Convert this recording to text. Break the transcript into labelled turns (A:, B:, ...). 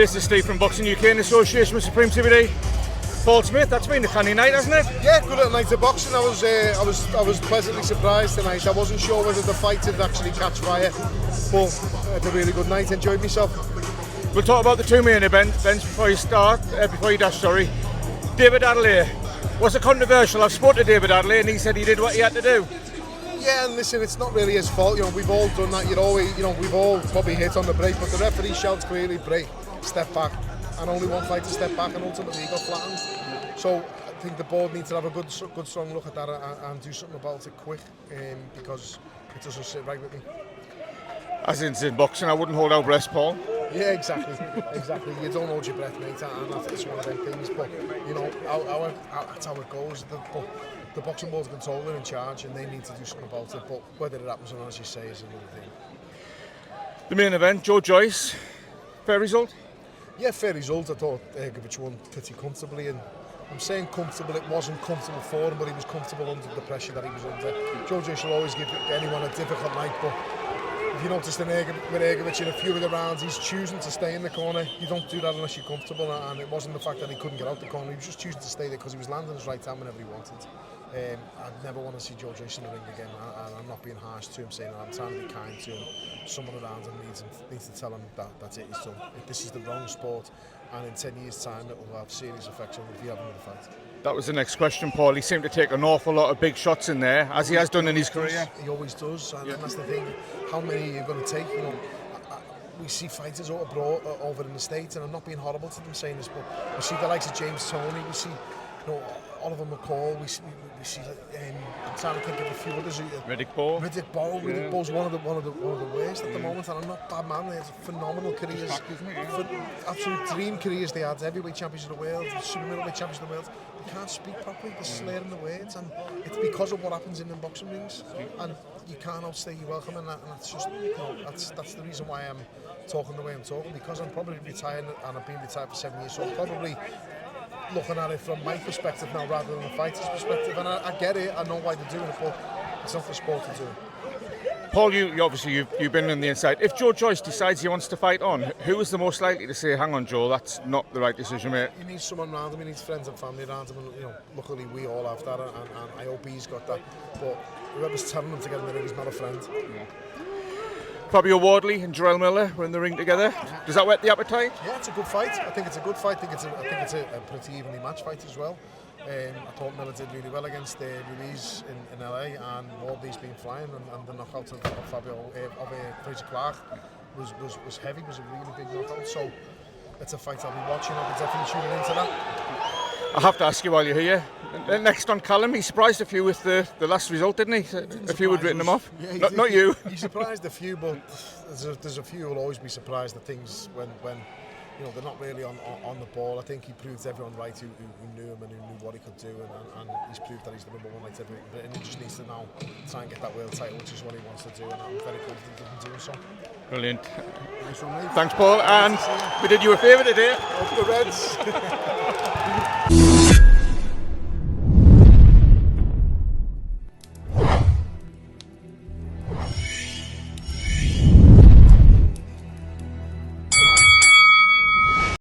A: This is Steve from Boxing UK in association with Supreme TVD. Paul Smith, that's been a canny night, hasn't it?
B: Yeah, good little night of boxing. I was pleasantly surprised tonight. I wasn't sure whether the fight would actually catch fire, but I had a really good night. Enjoyed myself.
A: We'll talk about the two main events before you dash. David Adelaide. Was it controversial? I've spoken to David Adelaide and he said he did what he had to do.
B: Yeah, and listen, it's not really his fault. You know, we've all done that. We've all probably hit on the brake, but the referee shouts clearly, break, step back, and only one fighter step back, and ultimately he got flattened. So I think the board needs to have a good strong look at that and do something about it quick, because it doesn't sit right with me.
A: As in boxing, I wouldn't hold our breath, Paul.
B: Yeah, exactly. You don't hold your breath, mate, and that's one of them things. But you know, that's how it goes. The boxing board's control, they're in charge, and they need to do something about it. But whether it happens or not, as you say, is another thing.
A: The main event, Joyce. Fair result?
B: Yeah, fair result. I thought Ergovic won pretty comfortably, and I'm saying comfortable. It wasn't comfortable for him, but he was comfortable under the pressure that he was under. Joyce will always give anyone a difficult night, but if you noticed with Ergovic in a few of the rounds, he's choosing to stay in the corner. You don't do that unless you're comfortable, and it wasn't the fact that he couldn't get out the corner. He was just choosing to stay there because he was landing his right hand whenever he wanted. I'd never want to see Joyce in the ring again, and I'm not being harsh to him, saying that. I'm trying to be kind to him. Someone around him needs to tell him that that's it, he's done. If this is the wrong sport, and in 10 years' time it will have serious effects on if you have another fight.
A: That was the next question, Paul. He seemed to take an awful lot of big shots in there, as he has done in his career.
B: He always does, and that's the thing. How many are you going to take? You know, we see fighters abroad, over in the States, and I'm not being horrible to them saying this, but we see the likes of James Toney, we see, you know, Oliver McCall, we see I'm trying to think of a few others.
A: Riddick Bowe.
B: Riddick Bowe's one of the worst at the moment, and I'm not bad man. They have phenomenal careers, absolute dream careers. They had heavyweight champions of the world, super middleweight champions of the world. They can't speak properly, they're slurring the words, and it's because of what happens in the boxing rings, and you can't outstay your welcome, and that's just, you know, that's the reason why I'm talking the way I'm talking, because I'm probably retired, and I've been retired for 7 years, so I'm probably looking at it from my perspective now rather than the fighter's perspective, and I get it, I know why they're doing it, but it's not the sport to do it.
A: Paul, you obviously you've been on the inside. If Joyce decides he wants to fight on, who is the most likely to say, hang on Joe, that's not the right decision, mate?
B: He needs someone around him, he needs friends and family around him, and you know, luckily we all have that, and I hope he's got that, but whoever's telling him to get in the ring is not a friend.
A: Yeah. Fabio Wardley and Jarrell Miller were in the ring together. Does that whet the appetite?
B: Yeah, it's a good fight. I think it's a good fight. I think it's a pretty evenly matched fight as well. I thought Miller did really well against Ruiz in LA, and Wardley's been flying, and the knockout of Fraser Clark was heavy. Was a really big knockout. So it's a fight I'll be watching. I'll be definitely tuning into that.
A: I have to ask you while you're here. Next on Callum, he surprised a few with the last result, didn't he? A few had written him off.
B: Yeah,
A: not you.
B: He surprised a few, but there's a few who will always be surprised at things when you know, they're not really on the ball. I think he proved everyone right who knew him and who knew what he could do, and he's proved that he's the number one light heavyweight in Britain. He just needs to now try and get that world title, which is what he wants to do, and I'm very confident he can do so.
A: Brilliant.
B: Nice one, mate.
A: Thanks, Paul, and we did you a favour today.
B: Up the Reds.